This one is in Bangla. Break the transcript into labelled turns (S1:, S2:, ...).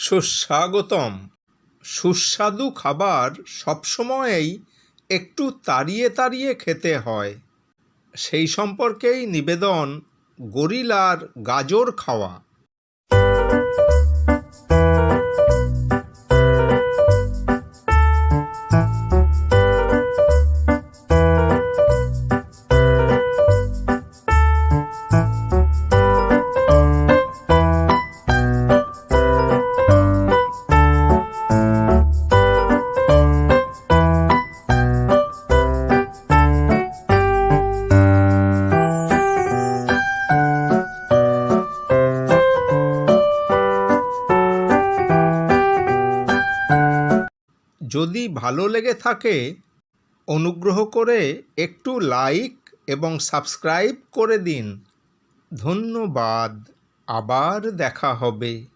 S1: সুস্বাগতম। সুস্বাদু খাবার সবসময়ই একটু তাড়িয়ে তাড়িয়ে খেতে হয়। সেই সম্পর্কেই নিবেদন গরিলার গাজর খাওয়া। যদি ভালো লেগে থাকে অনুগ্রহ করে একটু লাইক এবং সাবস্ক্রাইব করে দিন। ধন্যবাদ। আবার দেখা হবে।